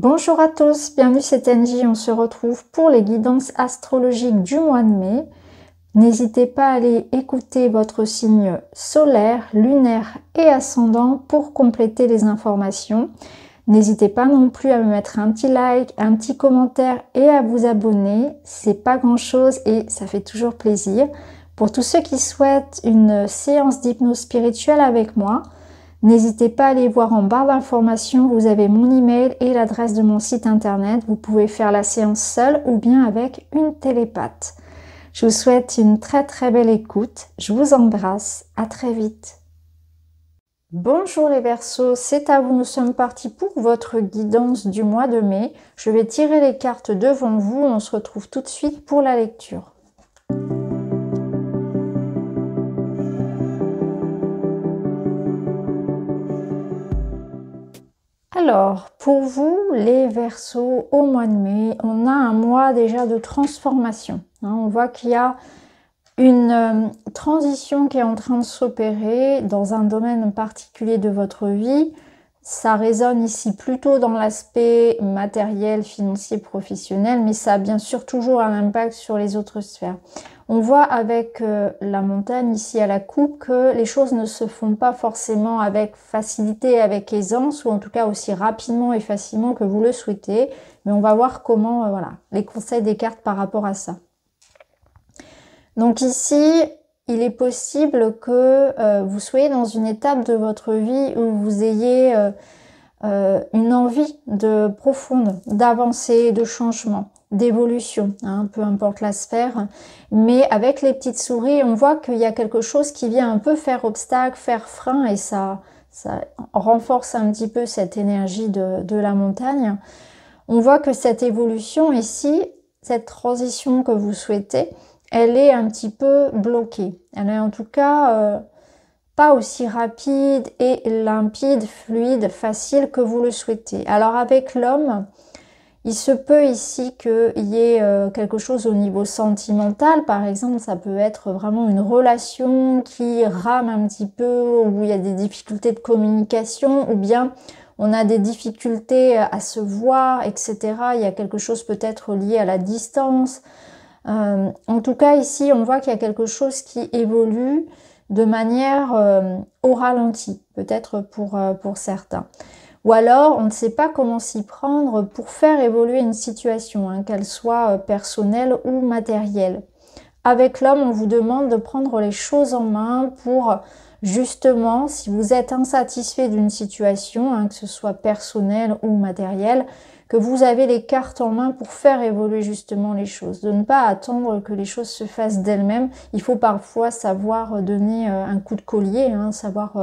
Bonjour à tous, bienvenue c'est NJ, on se retrouve pour les guidances astrologiques du mois de mai. N'hésitez pas à aller écouter votre signe solaire, lunaire et ascendant pour compléter les informations. N'hésitez pas non plus à me mettre un petit like, un petit commentaire et à vous abonner. C'est pas grand chose et ça fait toujours plaisir. Pour tous ceux qui souhaitent une séance d'hypnose spirituelle avec moi, n'hésitez pas à aller voir en barre d'informations, vous avez mon email et l'adresse de mon site internet. Vous pouvez faire la séance seule ou bien avec une télépathe. Je vous souhaite une très belle écoute. Je vous embrasse. À très vite. Bonjour les Verseaux, c'est à vous. Nous sommes partis pour votre guidance du mois de mai. Je vais tirer les cartes devant vous. On se retrouve tout de suite pour la lecture. Alors, pour vous, les Verseaux, au mois de mai, on a un mois déjà de transformation. On voit qu'il y a une transition qui est en train de s'opérer dans un domaine particulier de votre vie. Ça résonne ici plutôt dans l'aspect matériel, financier, professionnel, mais ça a bien sûr toujours un impact sur les autres sphères. On voit avec la montagne ici à la coupe que les choses ne se font pas forcément avec facilité, avec aisance, ou en tout cas aussi rapidement et facilement que vous le souhaitez. Mais on va voir comment, voilà, les conseils des cartes par rapport à ça. Donc ici, il est possible que vous soyez dans une étape de votre vie où vous ayez une envie profonde d'avancer, de changement, d'évolution, peu importe la sphère. Mais avec les petites souris, on voit qu'il y a quelque chose qui vient un peu faire obstacle, faire frein, et ça renforce un petit peu cette énergie de la montagne. On voit que cette évolution ici, cette transition que vous souhaitez, elle est un petit peu bloquée. Elle est en tout cas pas aussi rapide et limpide, fluide, facile que vous le souhaitez. Alors avec l'homme, il se peut ici qu'il y ait quelque chose au niveau sentimental. Par exemple, ça peut être vraiment une relation qui rame un petit peu, où il y a des difficultés de communication, ou bien on a des difficultés à se voir, etc. Il y a quelque chose peut-être lié à la distance. En tout cas, ici, on voit qu'il y a quelque chose qui évolue de manière au ralenti, peut-être pour certains. Ou alors, on ne sait pas comment s'y prendre pour faire évoluer une situation, qu'elle soit personnelle ou matérielle. Avec l'homme, on vous demande de prendre les choses en main pour justement, si vous êtes insatisfait d'une situation, que ce soit personnelle ou matérielle, que vous avez les cartes en main pour faire évoluer justement les choses. De ne pas attendre que les choses se fassent d'elles-mêmes. Il faut parfois savoir donner un coup de collier, savoir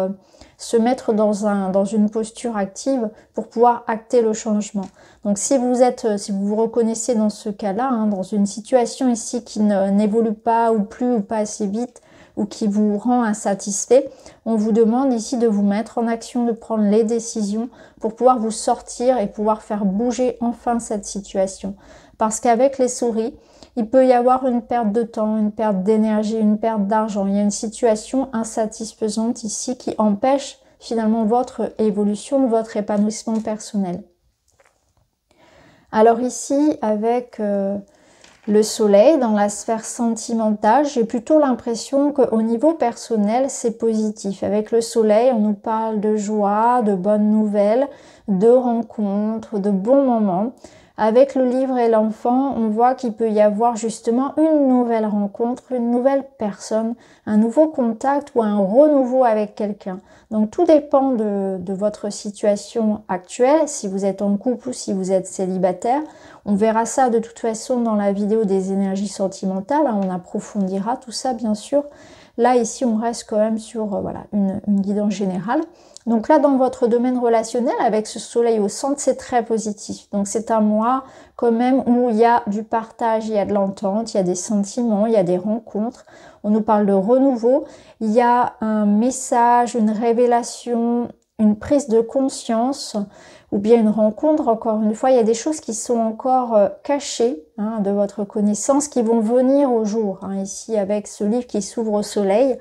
se mettre dans une posture active pour pouvoir acter le changement. Donc si vous vous reconnaissez dans ce cas-là, dans une situation ici qui n'évolue pas ou plus ou pas assez vite, ou qui vous rend insatisfait, on vous demande ici de vous mettre en action, de prendre les décisions pour pouvoir vous sortir et pouvoir faire bouger enfin cette situation. Parce qu'avec les souris, il peut y avoir une perte de temps, une perte d'énergie, une perte d'argent. Il y a une situation insatisfaisante ici qui empêche finalement votre évolution, votre épanouissement personnel. Alors ici, avec le soleil dans la sphère sentimentale, j'ai plutôt l'impression qu'au niveau personnel, c'est positif. Avec le soleil, on nous parle de joie, de bonnes nouvelles, de rencontres, de bons moments. Avec le livre et l'enfant, on voit qu'il peut y avoir justement une nouvelle rencontre, une nouvelle personne, un nouveau contact ou un renouveau avec quelqu'un. Donc tout dépend de votre situation actuelle, si vous êtes en couple ou si vous êtes célibataire. On verra ça de toute façon dans la vidéo des énergies sentimentales, on approfondira tout ça bien sûr. Là ici on reste quand même sur une guidance générale. Donc là dans votre domaine relationnel avec ce soleil au centre, c'est très positif. Donc c'est un mois quand même où il y a du partage, il y a de l'entente, il y a des sentiments, il y a des rencontres. On nous parle de renouveau, il y a un message, une révélation, une prise de conscience ou bien une rencontre. Encore une fois, il y a des choses qui sont encore cachées de votre connaissance qui vont venir au jour. Ici avec ce livre qui s'ouvre au soleil,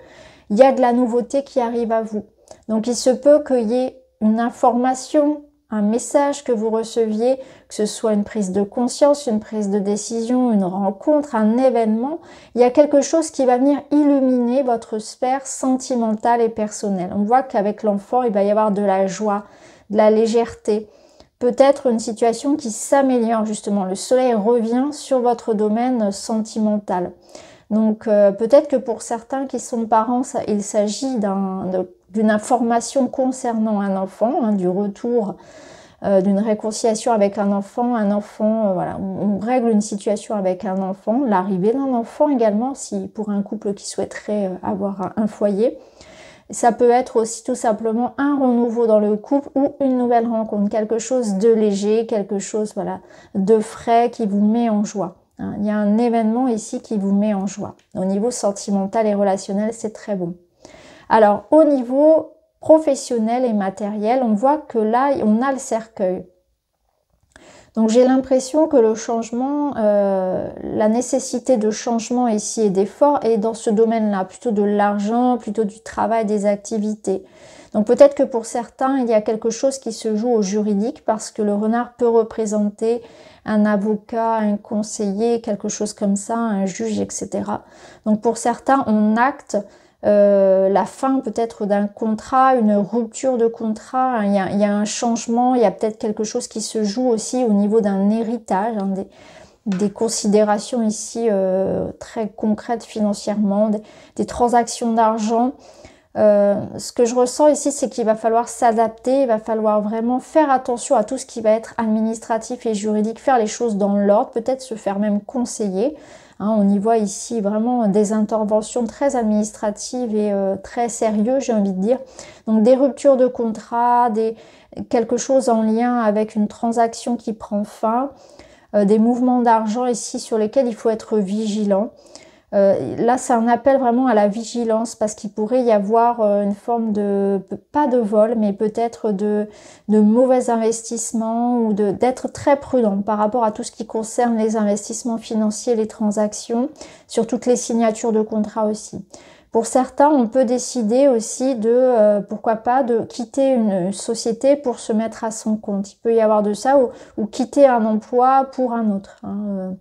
il y a de la nouveauté qui arrive à vous. Donc il se peut qu'il y ait une information un message que vous receviez, que ce soit une prise de conscience, une prise de décision, une rencontre, un événement, il y a quelque chose qui va venir illuminer votre sphère sentimentale et personnelle. On voit qu'avec l'enfant, il va y avoir de la joie, de la légèreté, peut-être une situation qui s'améliore justement. Le soleil revient sur votre domaine sentimental. Donc peut-être que pour certains qui sont parents, il s'agit d'une information concernant un enfant, hein, du retour, d'une réconciliation avec un enfant, voilà, on règle une situation avec un enfant, l'arrivée d'un enfant également, si pour un couple qui souhaiterait avoir un foyer. Ça peut être aussi tout simplement un renouveau dans le couple ou une nouvelle rencontre, quelque chose de léger, quelque chose voilà, de frais qui vous met en joie. Il y a un événement ici qui vous met en joie. Au niveau sentimental et relationnel, c'est très bon. Alors, au niveau professionnel et matériel, on voit que là, on a le cercueil. Donc, j'ai l'impression que le changement, la nécessité de changement ici et d'effort est dans ce domaine-là, plutôt de l'argent, plutôt du travail, des activités. Donc, peut-être que pour certains, il y a quelque chose qui se joue au juridique parce que le renard peut représenter un avocat, un conseiller, quelque chose comme ça, un juge, etc. Donc, pour certains, on acte la fin peut-être d'un contrat, une rupture de contrat, il y a un changement, il y a peut-être quelque chose qui se joue aussi au niveau d'un héritage, hein, des considérations ici très concrètes financièrement, des transactions d'argent. Ce que je ressens ici, c'est qu'il va falloir s'adapter, il va falloir vraiment faire attention à tout ce qui va être administratif et juridique, faire les choses dans l'ordre, peut-être se faire même conseiller. Hein, on y voit ici vraiment des interventions très administratives et très sérieuses, j'ai envie de dire. Donc des ruptures de contrat, quelque chose en lien avec une transaction qui prend fin, des mouvements d'argent ici sur lesquels il faut être vigilant. Là, c'est un appel vraiment à la vigilance parce qu'il pourrait y avoir une forme de, pas de vol, mais peut-être de mauvais investissements ou d'être très prudent par rapport à tout ce qui concerne les investissements financiers, les transactions, sur toutes les signatures de contrats aussi. Pour certains, on peut décider aussi de, pourquoi pas, de quitter une société pour se mettre à son compte. Il peut y avoir de ça ou quitter un emploi pour un autre. Hein.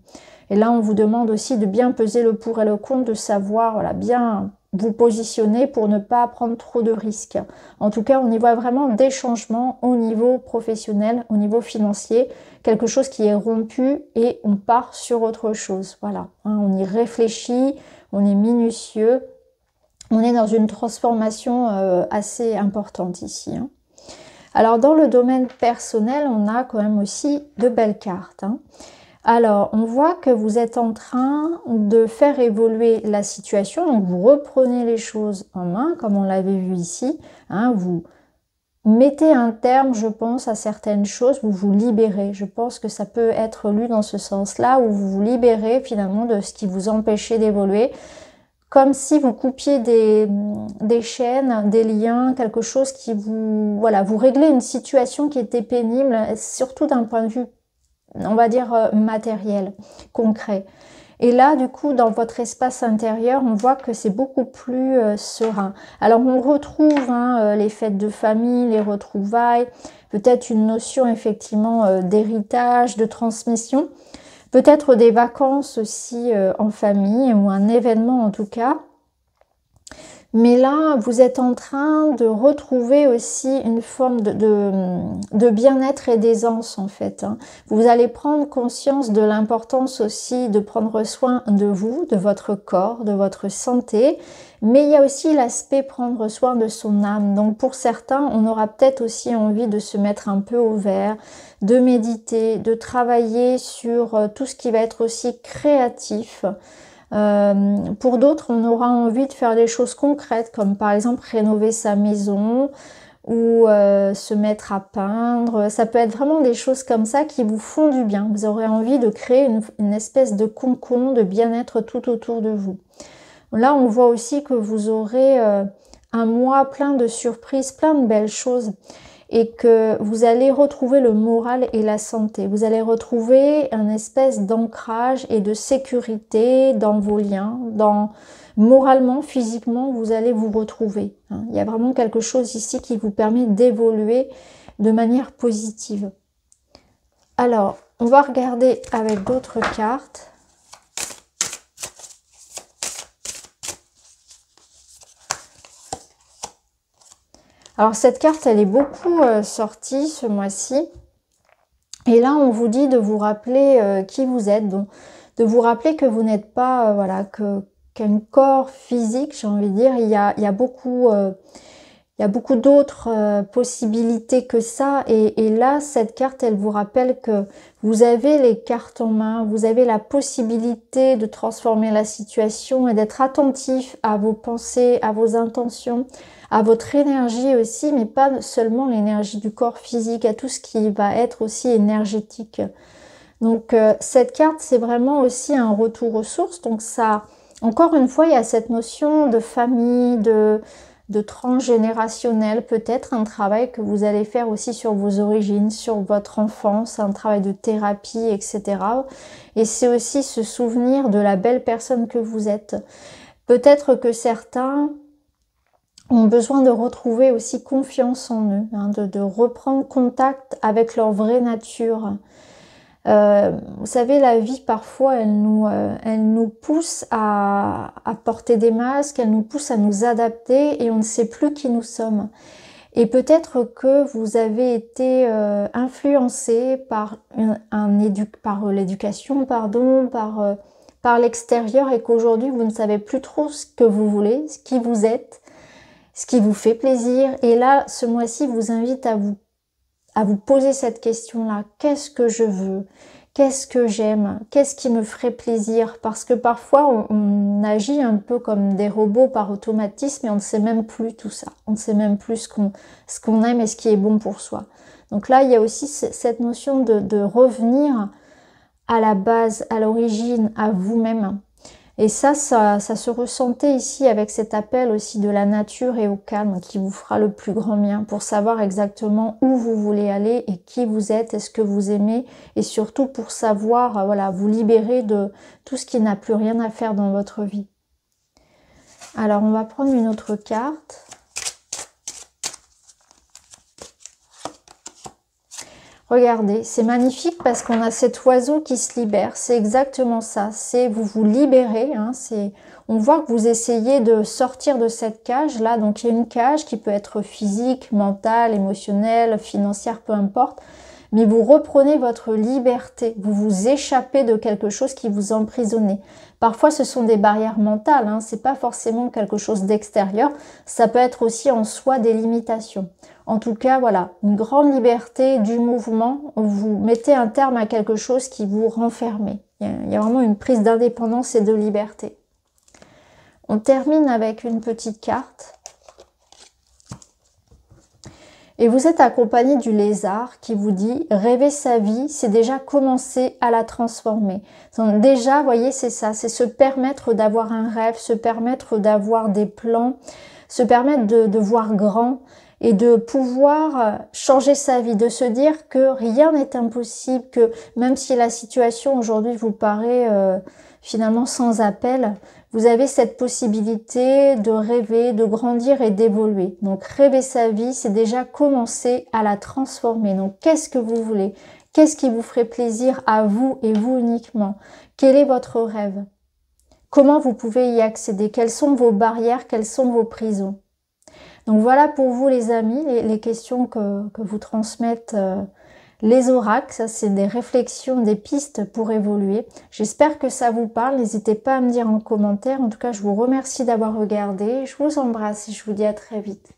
Et là, on vous demande aussi de bien peser le pour et le contre, de savoir voilà, bien vous positionner pour ne pas prendre trop de risques. En tout cas, on y voit vraiment des changements au niveau professionnel, au niveau financier, quelque chose qui est rompu et on part sur autre chose. Voilà, hein, on y réfléchit, on est minutieux, on est dans une transformation assez importante ici. Hein. Alors, dans le domaine personnel, on a quand même aussi de belles cartes. Hein. Alors, on voit que vous êtes en train de faire évoluer la situation. Donc, vous reprenez les choses en main, comme on l'avait vu ici. Hein, vous mettez un terme, je pense, à certaines choses. Vous vous libérez. Je pense que ça peut être lu dans ce sens-là, où vous vous libérez finalement de ce qui vous empêchait d'évoluer. Comme si vous coupiez des chaînes, des liens, quelque chose qui vous... Voilà, vous réglez une situation qui était pénible, surtout d'un point de vue, on va dire, matériel, concret. Et là, du coup, dans votre espace intérieur, on voit que c'est beaucoup plus serein. Alors, on retrouve les fêtes de famille, les retrouvailles, peut-être une notion, effectivement, d'héritage, de transmission. Peut-être des vacances aussi en famille ou un événement en tout cas. Mais là, vous êtes en train de retrouver aussi une forme de bien-être et d'aisance en fait. Hein. Vous allez prendre conscience de l'importance aussi de prendre soin de vous, de votre corps, de votre santé. Mais il y a aussi l'aspect prendre soin de son âme. Donc pour certains, on aura peut-être aussi envie de se mettre un peu au vert, de méditer, de travailler sur tout ce qui va être aussi créatif. Pour d'autres, on aura envie de faire des choses concrètes, comme par exemple rénover sa maison ou se mettre à peindre. Ça peut être vraiment des choses comme ça qui vous font du bien. Vous aurez envie de créer une espèce de cocon de bien-être tout autour de vous. Là, on voit aussi que vous aurez un mois plein de surprises, plein de belles choses. Et que vous allez retrouver le moral et la santé. Vous allez retrouver un espèce d'ancrage et de sécurité dans vos liens, moralement, physiquement, vous allez vous retrouver. Il y a vraiment quelque chose ici qui vous permet d'évoluer de manière positive. Alors, on va regarder avec d'autres cartes. Alors cette carte, elle est beaucoup sortie ce mois-ci. Et là, on vous dit de vous rappeler qui vous êtes. Donc, de vous rappeler que vous n'êtes pas, voilà, qu'un corps physique, j'ai envie de dire. Il y a beaucoup d'autres possibilités que ça. Et là, cette carte, elle vous rappelle que vous avez les cartes en main. Vous avez la possibilité de transformer la situation et d'être attentif à vos pensées, à vos intentions, à votre énergie aussi, mais pas seulement l'énergie du corps physique, à tout ce qui va être aussi énergétique. Donc cette carte, c'est vraiment aussi un retour aux sources. Donc ça, encore une fois, il y a cette notion de famille, de transgénérationnel, peut-être un travail que vous allez faire aussi sur vos origines, sur votre enfance, un travail de thérapie, etc. Et c'est aussi se souvenir de la belle personne que vous êtes. Peut-être que certains ont besoin de retrouver aussi confiance en eux, hein, de reprendre contact avec leur vraie nature. Vous savez, la vie, parfois, elle nous pousse à porter des masques, elle nous pousse à nous adapter et on ne sait plus qui nous sommes. Et peut-être que vous avez été influencé par l'éducation, par l'extérieur et qu'aujourd'hui, vous ne savez plus trop ce que vous voulez, ce qui vous êtes, ce qui vous fait plaisir. Et là, ce mois-ci vous invite à vous poser cette question-là. Qu'est-ce que je veux? Qu'est-ce que j'aime? Qu'est-ce qui me ferait plaisir? Parce que parfois, on agit un peu comme des robots par automatisme et on ne sait même plus tout ça. On ne sait même plus ce qu'on aime et ce qui est bon pour soi. Donc là, il y a aussi cette notion de revenir à la base, à l'origine, à vous-même. Et ça se ressentait ici avec cet appel aussi de la nature et au calme qui vous fera le plus grand bien pour savoir exactement où vous voulez aller et qui vous êtes et ce que vous aimez et surtout pour savoir, voilà, vous libérer de tout ce qui n'a plus rien à faire dans votre vie. Alors, on va prendre une autre carte. Regardez, c'est magnifique parce qu'on a cet oiseau qui se libère. C'est exactement ça. C'est vous vous libérez. Hein, on voit que vous essayez de sortir de cette cage là. Donc il y a une cage qui peut être physique, mentale, émotionnelle, financière, peu importe. Mais vous reprenez votre liberté. Vous vous échappez de quelque chose qui vous emprisonnait. Parfois, ce sont des barrières mentales. Hein, c'est pas forcément quelque chose d'extérieur. Ça peut être aussi en soi des limitations. En tout cas, voilà, une grande liberté du mouvement. Vous mettez un terme à quelque chose qui vous renfermait. Il y a vraiment une prise d'indépendance et de liberté. On termine avec une petite carte. Et vous êtes accompagné du lézard qui vous dit « Rêver sa vie, c'est déjà commencer à la transformer ». Donc déjà, vous voyez, c'est ça, c'est se permettre d'avoir un rêve, se permettre d'avoir des plans, se permettre de voir grand et de pouvoir changer sa vie, de se dire que rien n'est impossible, que même si la situation aujourd'hui vous paraît finalement sans appel, vous avez cette possibilité de rêver, de grandir et d'évoluer. Donc rêver sa vie, c'est déjà commencer à la transformer. Donc qu'est-ce que vous voulez? Qu'est-ce qui vous ferait plaisir à vous et vous uniquement? Quel est votre rêve? Comment vous pouvez y accéder? Quelles sont vos barrières? Quelles sont vos prisons? Donc voilà pour vous les amis, les questions que vous transmettent les oracles. Ça c'est des réflexions, des pistes pour évoluer. J'espère que ça vous parle, n'hésitez pas à me dire en commentaire. En tout cas, je vous remercie d'avoir regardé. Je vous embrasse et je vous dis à très vite.